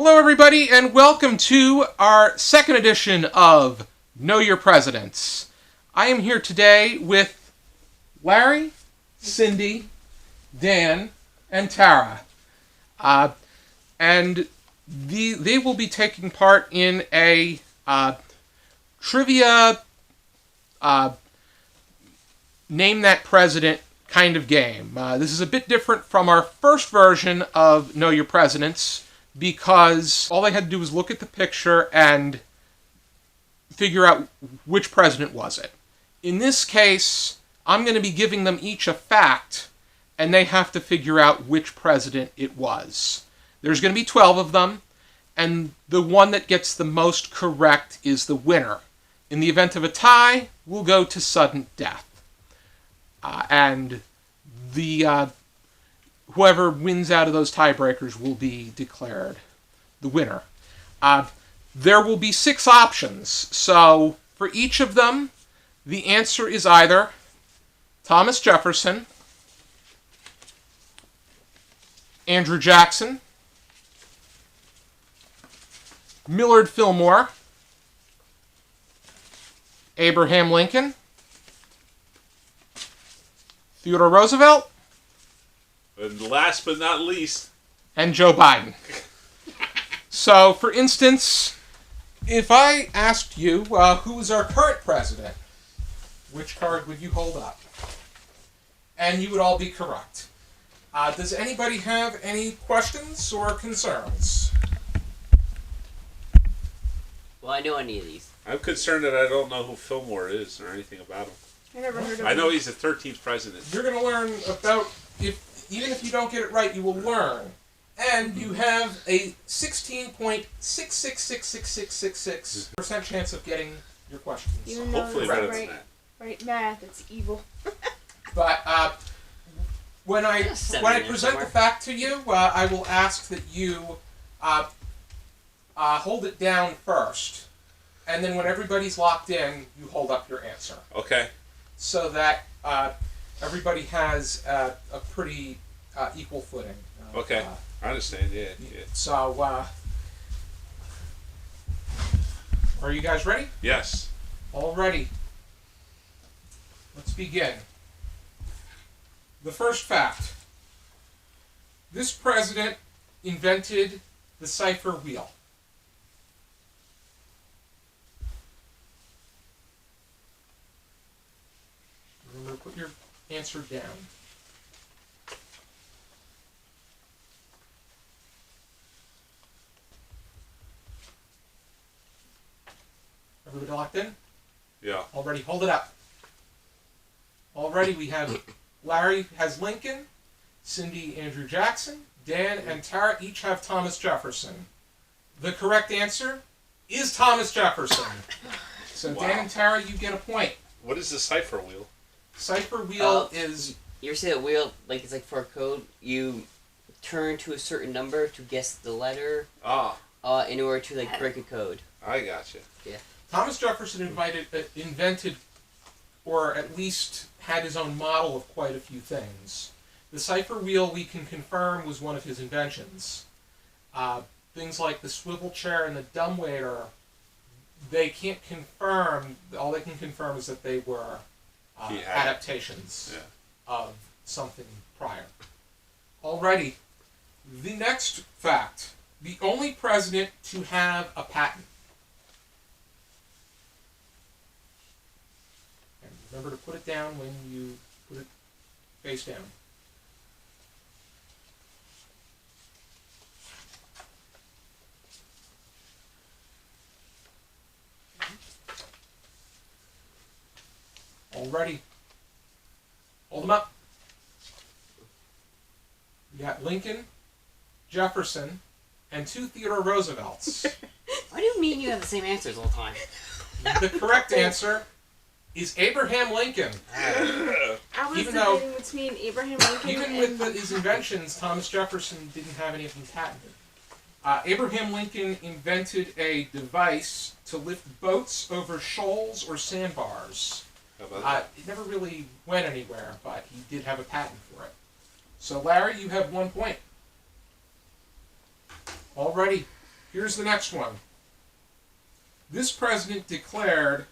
Hello, everybody, and welcome to our second edition of Know Your Presidents. I am here today with Larry, Cyndi, Dan, and Tara. And they will be taking part in a trivia name that president kind of game. This is a bit different from our first version of Know Your Presidents, because all they had to do was look at the picture and figure out which president was it. In this case, I'm going to be giving them each a fact, and they have to figure out which president it was. There's going to be 12 of them, and the one that gets the most correct is the winner. In the event of a tie, we'll go to sudden death. And the whoever wins out of those tiebreakers will be declared the winner. There will be 6 options. So for each of them, the answer is either Thomas Jefferson, Andrew Jackson, Millard Fillmore, Abraham Lincoln, Theodore Roosevelt, and last but not least, and Joe Biden. So, for instance, if I asked you who is our current president, which card would you hold up? And you would all be correct. Does anybody have any questions or concerns? Well, I know any of these. I'm concerned that I don't know who Fillmore is or anything about him. I never heard of him. I know he's the 13th president. You're going to learn about, even if you don't get it right, you will learn. And you have a 16.666666% chance of getting your questions. Even though Hopefully it's better not than that. right math, it's evil. But when I present the fact to you, I will ask that you hold it down first. And then when everybody's locked in, you hold up your answer. Okay. So that everybody has a pretty equal footing. Okay. I understand, yeah. So, are you guys ready? Yes. Alrighty. Let's begin. The first fact. This president invented the cipher wheel. Remember, put your answer down. Everybody locked in? Yeah. Already, hold it up. Already we have Larry has Lincoln, Cyndi Andrew Jackson, Dan and Tara each have Thomas Jefferson. The correct answer is Thomas Jefferson. So Wow. Dan and Tara, you get a point. What is the cipher wheel? Cipher wheel is... You ever see that wheel, like it's like for a code, you turn to a certain number to guess the letter in order to like break a code. I gotcha. Yeah. Thomas Jefferson invented, or at least had his own model of quite a few things. The cipher wheel, we can confirm, was one of his inventions. Things like the swivel chair and the dumbwaiter, they can't confirm. All they can confirm is that they were adaptations of something prior. Alrighty. The next fact. The only president to have a patent. And remember to put it down when you put it face down. Alrighty. Hold them up. We got Lincoln, Jefferson, and 2 Theodore Roosevelts. Why do me and you have the same answers all the time? The correct answer is Abraham Lincoln. I was Even though- debating between Abraham Lincoln Even and... with his inventions, Thomas Jefferson didn't have any of them patented. Abraham Lincoln invented a device to lift boats over shoals or sandbars. How about that? It never really went anywhere, but he did have a patent for it. So, Larry, you have 1 point. Alrighty. Here's the next one. This president declared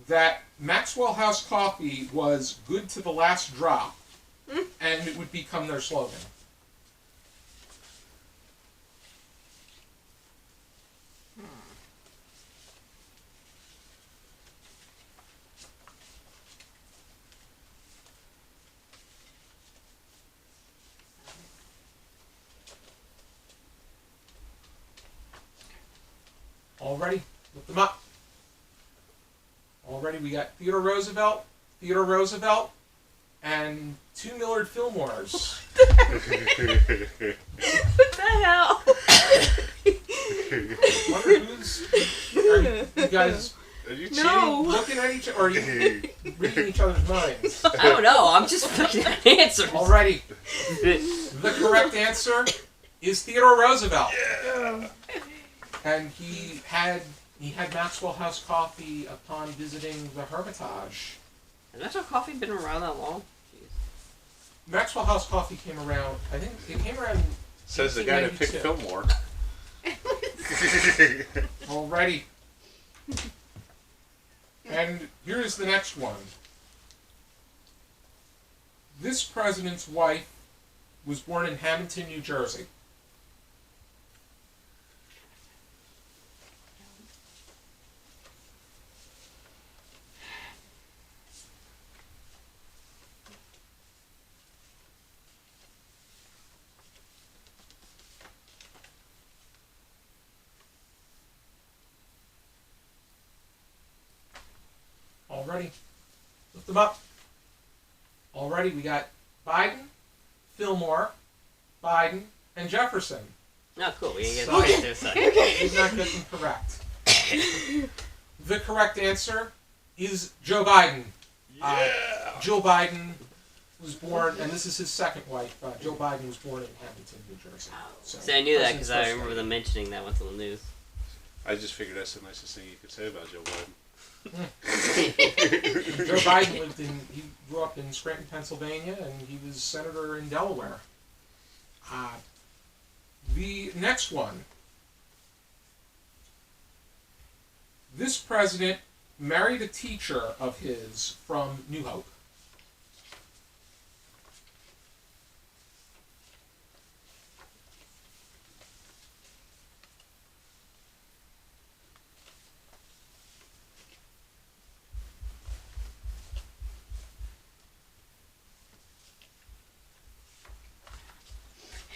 that Maxwell House coffee was good to the last drop, and it would become their slogan. All ready? Look them up. All ready? We got Theodore Roosevelt, and 2 Millard Fillmores. What the hell? Wonder who's... Are you guys Are you No. looking at each other, or are you reading each other's minds? I don't know. I'm just looking at answers. All righty. The correct answer is Theodore Roosevelt. Oh. And he had Maxwell House coffee upon visiting the Hermitage. Has Maxwell Coffee been around that long? Jeez. Maxwell House coffee came around, I think it came around Says the guy that picked 1892. Fillmore. Alrighty. And here's the next one. This president's wife was born in Hamilton, New Jersey. Already, lift them up. Already, we got Biden, Fillmore, Biden, and Jefferson. Oh, cool. We can get So- to this side. Did not get them correct. The correct answer is Joe Biden. Joe Biden was born, and this is his second wife. Joe Biden was born in Hamilton, New Jersey. So, See, I knew that President's because I first remember lady. them mentioning that once on the news. I just figured that's the nicest thing you could say about Joe Biden. Joe Biden he grew up in Scranton, Pennsylvania, and he was senator in Delaware. The next one. This president married a teacher of his from New Hope.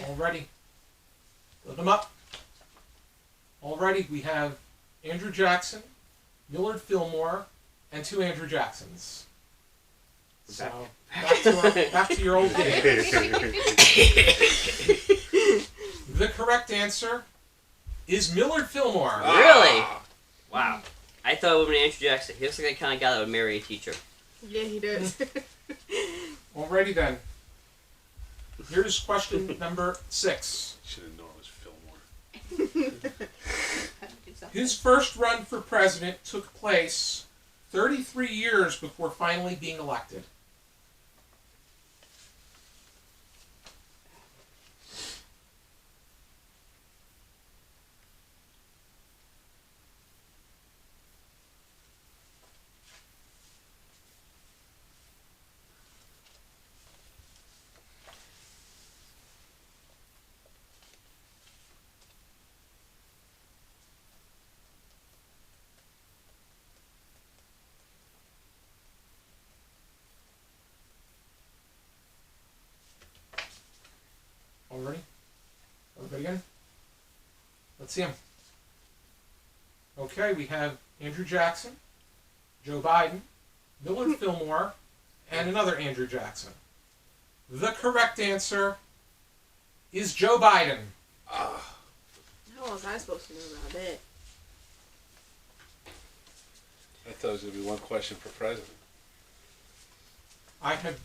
Alrighty. Look them up. Alrighty, we have Andrew Jackson, Millard Fillmore, and 2 Andrew Jacksons. So, back to your old days. The correct answer is Millard Fillmore. Really? Wow. I thought it would be Andrew Jackson. He looks like the kind of guy that would marry a teacher. Yeah, he does. Alrighty then. Here's question number 6. Should have known it was Fillmore. His first run for president took place 33 years before finally being elected. All ready? Everybody in? Let's see him. Okay, we have Andrew Jackson, Joe Biden, Millard Fillmore, and another Andrew Jackson. The correct answer is Joe Biden. How was I supposed to know about that? I thought it was going to be one question per president.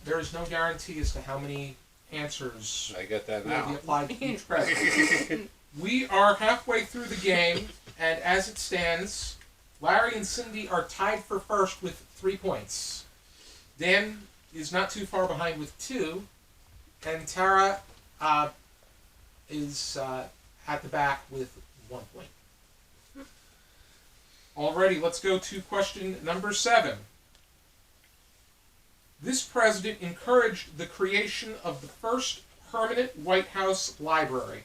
There's no guarantee as to how many answers I get that will be now. applied to each president. We are halfway through the game, and as it stands, Larry and Cyndi are tied for first with 3 points. Dan is not too far behind with 2, and Tara is at the back with 1 point. Alrighty, let's go to question number 7. This president encouraged the creation of the first permanent White House library.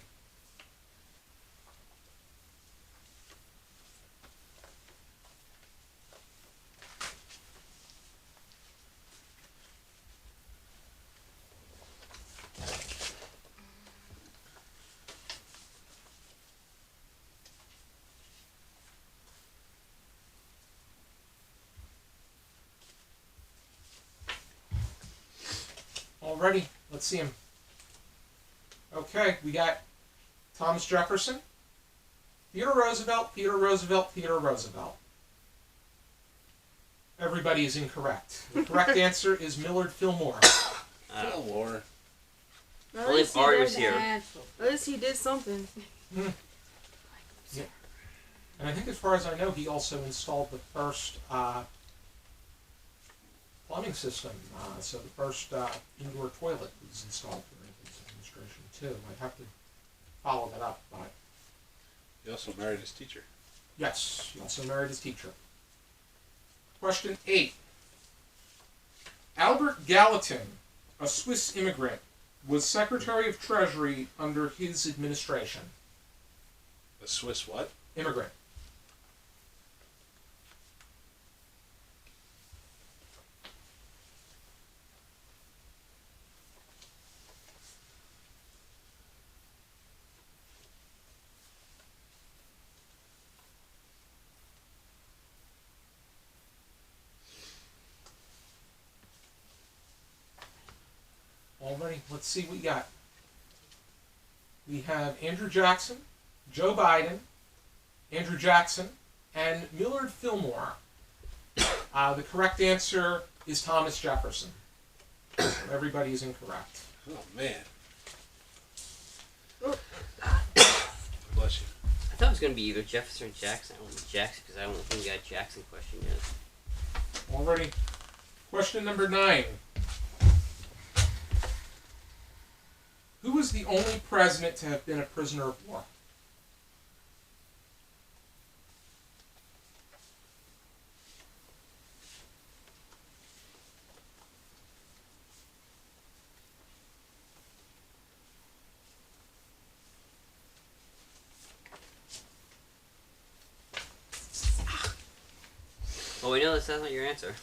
Alrighty, let's see him. Okay, we got Thomas Jefferson, Theodore Roosevelt, Theodore Roosevelt, Theodore Roosevelt. Everybody is incorrect. The correct answer is Millard Fillmore. Fillmore. Only if Art was here. At least he did something. Yeah. And I think as far as I know, he also installed the first plumbing system. So the first indoor toilet was installed during his administration, too. I'd have to follow that up. But He also married his teacher. yes, he also married his teacher. Question 8. Albert Gallatin, a Swiss immigrant, was Secretary of Treasury under his administration. A Swiss what? Immigrant. Alrighty, let's see what we got. We have Andrew Jackson, Joe Biden, Andrew Jackson, and Millard Fillmore. The correct answer is Thomas Jefferson. So everybody is incorrect. Oh, man. Oh. Bless you. I thought it was going to be either Jefferson or Jackson. I went with Jackson because I don't think we got a Jackson question yet. Alrighty. Question number 9. Who was the only president to have been a prisoner of war? Well, we know that's not your answer.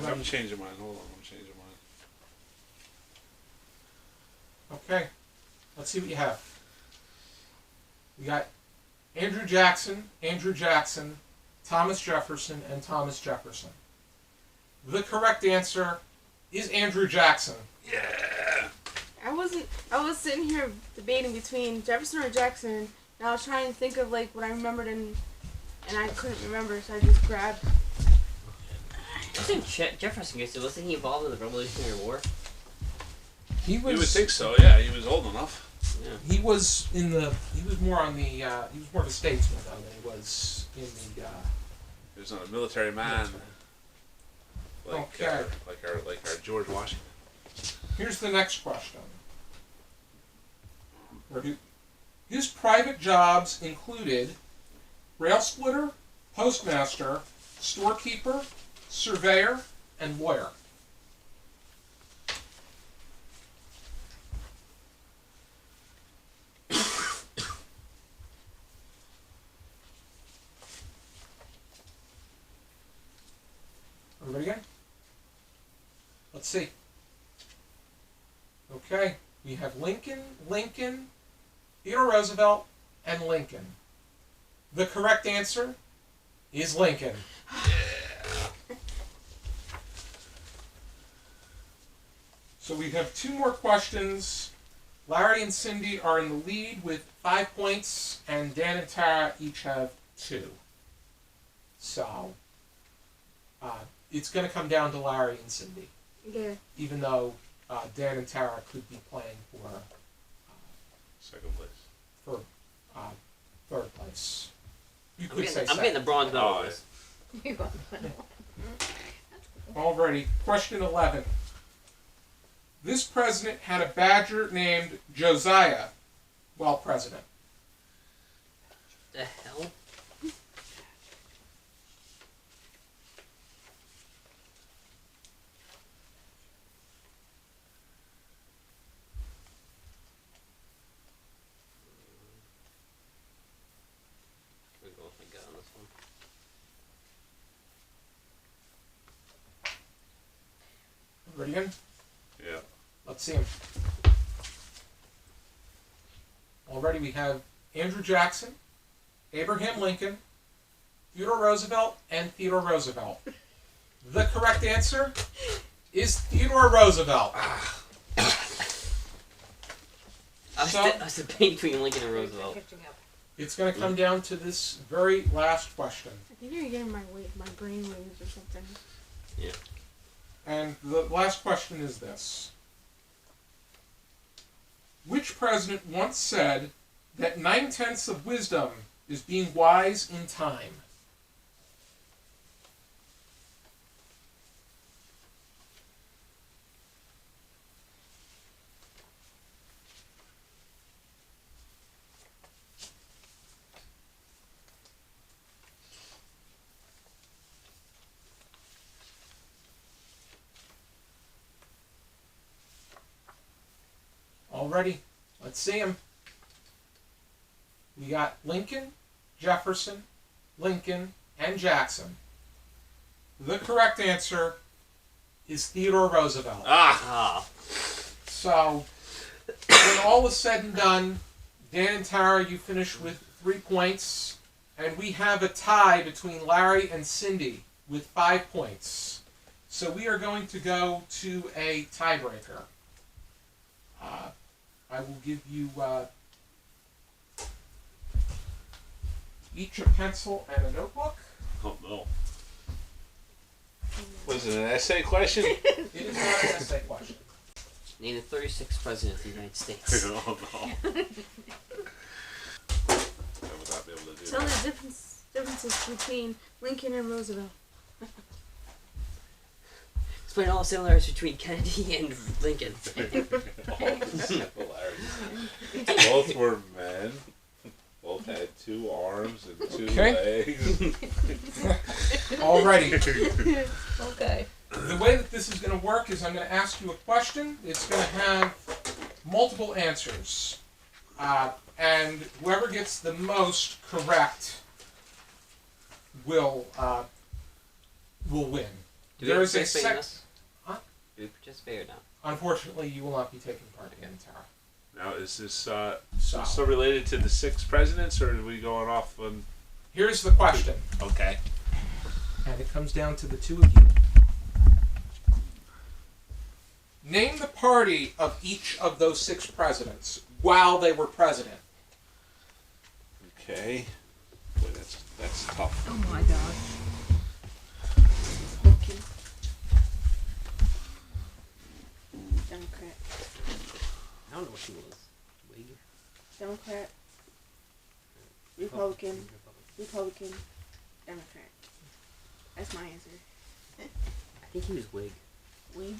I'm changing mine. Hold on, I'm changing mine. Okay. Let's see what you have. We got Andrew Jackson, Thomas Jefferson, and Thomas Jefferson. The correct answer is Andrew Jackson. Yeah. I was sitting here debating between Jefferson or Jackson, and I was trying to think of like what I remembered and I couldn't remember, so I just grabbed. I think Jefferson gets it. Wasn't he involved in the Revolutionary War? He was. You would think so, yeah. He was old enough. Yeah. He was more on the. He was more of a statesman though than he was in the. He was not a military man. Like, Okay. like our George Washington. Here's the next question. His private jobs included rail splitter, postmaster, storekeeper, surveyor, and lawyer. Everybody again? Let's see. Okay, we have Lincoln, Theodore Roosevelt, and Lincoln. The correct answer is Lincoln. So we have 2 more questions. Larry and Cyndi are in the lead with 5 points, and Dan and Tara each have 2. So, it's going to come down to Larry and Cyndi. Yeah. Even though Dan and Tara could be playing for Second place. for 3rd place. You I'm could say getting the bronze medal. Oh, List. You got the medal. That's cool. Alrighty, question 11. This president had a badger named Josiah while president. The hell? I'm gonna go with my gut on this one. Ready in? Yeah. Let's see him. Already we have Andrew Jackson, Abraham Lincoln, Theodore Roosevelt, and Theodore Roosevelt. The correct answer is Theodore Roosevelt. I was debating between Lincoln and Roosevelt. It's going to come down to this very last question. I think you're getting my brain waves or something. Yeah. And the last question is this. Which president once said that 9/10 of wisdom is being wise in time? Alrighty, let's see him. We got Lincoln, Jefferson, Lincoln, and Jackson. The correct answer is Theodore Roosevelt. Ah. So, when all is said and done, Dan and Tara, you finish with 3 points, and we have a tie between Larry and Cyndi with 5 points. So we are going to go to a tiebreaker. I will give you each a pencil and a notebook. Oh no. Was it an essay question? It is not an essay question. Name the 36th president of the United States. Oh no. I would not be able to do Tell that. the differences between Lincoln and Roosevelt. Explain all the similarities between Kennedy and Lincoln. Both were men. Both had 2 arms and 2 Okay. legs. Alrighty. Okay. The way that this is going to work is I'm going to ask you a question. It's going to have multiple answers. And whoever gets the most correct will win. Do There we is a participate in sec... this? Huh? Do we participate or not? Unfortunately, you will not be taking part again, Tara. Now, is this so So, related to the 6 presidents, or are we going off on... here's the question. Okay. And it comes down to the 2 of you. Name the party of each of those 6 presidents while they were president. Okay. Boy, that's tough. Oh my gosh. Republican. Democrat. I don't know what he was. Whig? Democrat. Republican. Republican. Democrat. That's my answer. I think he was Whig. Whig.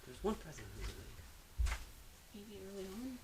There's one president who was a Whig. Maybe early on.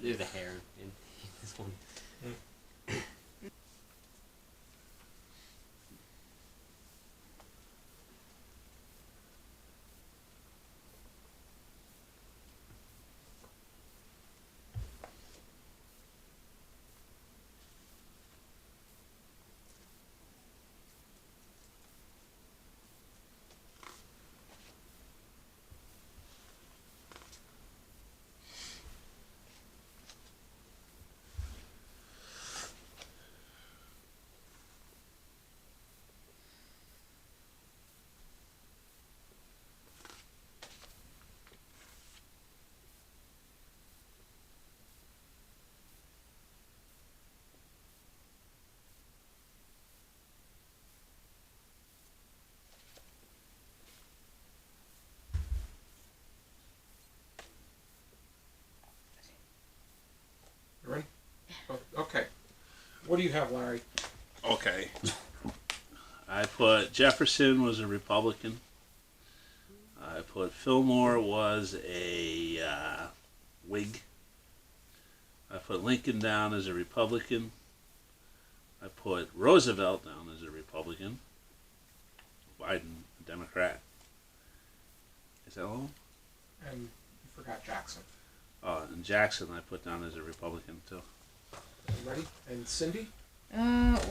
There's a hair in this one. You ready? Okay. What do you have, Larry? Okay. I put Jefferson was a Republican. I put Fillmore was a Whig. I put Lincoln down as a Republican. I put Roosevelt down as a Republican. Biden, a Democrat. Is that all? And you forgot Jackson. And Jackson I put down as a Republican too. Ready? And Cyndi?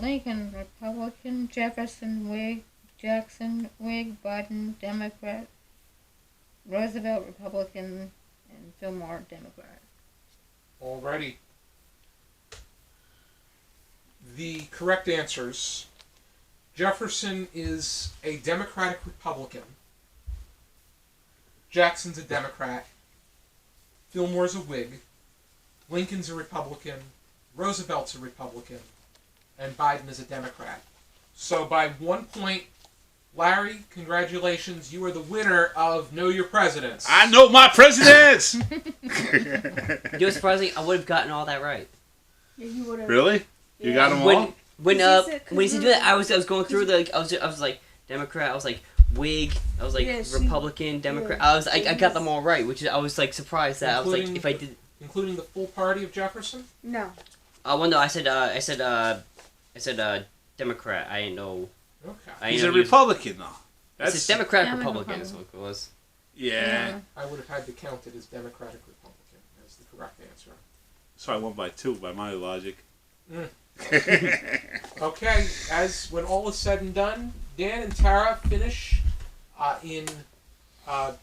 Lincoln, Republican, Jefferson, Whig, Jackson, Whig, Biden, Democrat, Roosevelt, Republican, and Fillmore, Democrat. Alrighty. The correct answers. Jefferson is a Democratic Republican. Jackson's a Democrat. Fillmore's a Whig. Lincoln's a Republican. Roosevelt's a Republican. And Biden is a Democrat. So by 1 point, Larry, congratulations. You are the winner of Know Your Presidents. I know my presidents! You know, surprisingly, I would have gotten all that right. Yeah, you would have. Really? You got them all? When Cause he said- when he said that, I was going through the I was like Democrat, I was like Whig, I was like Yeah, she- Republican, Democrat. yeah, I got them all right, which is I was like surprised that I was like Including if I did. Including the full party of Jefferson? No. Well, no, I said Democrat. I didn't know. Okay. He's a Republican, though. It's a Democratic I'm a Republican. Is what Republican. it was. Yeah. I would have had to count it as Democratic Republican as the correct answer. So I won by 2 by my logic. Okay, as when all is said and done, Dan and Tara finish in what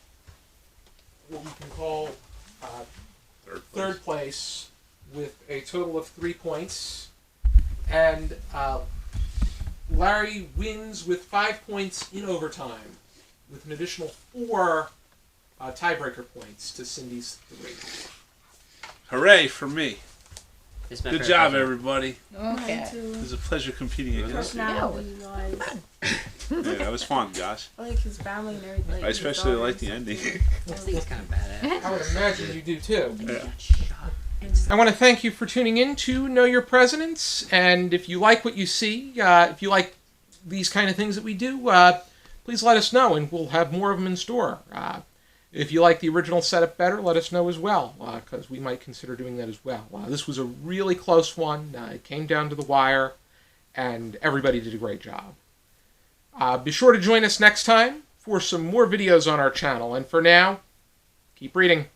we can call third place with a total of 3 points. And Larry wins with 5 points in overtime, with an additional 4 tiebreaker points to Cindy's 3. Hooray for me. It's my Good favorite job, president. everybody. Okay. It was a pleasure competing against you. Personality-wise. Yeah, that was fun, Josh. I like his family and everything. Like I especially like the ending. I think it's kind of badass. I would imagine you do too. Yeah. I want to thank you for tuning in to Know Your Presidents, and if you like what you see, if you like these kind of things that we do, please let us know, and we'll have more of them in store. If you like the original setup better, let us know as well, because we might consider doing that as well. This was a really close one. It came down to the wire, and everybody did a great job. Be sure to join us next time for some more videos on our channel, and for now, keep reading.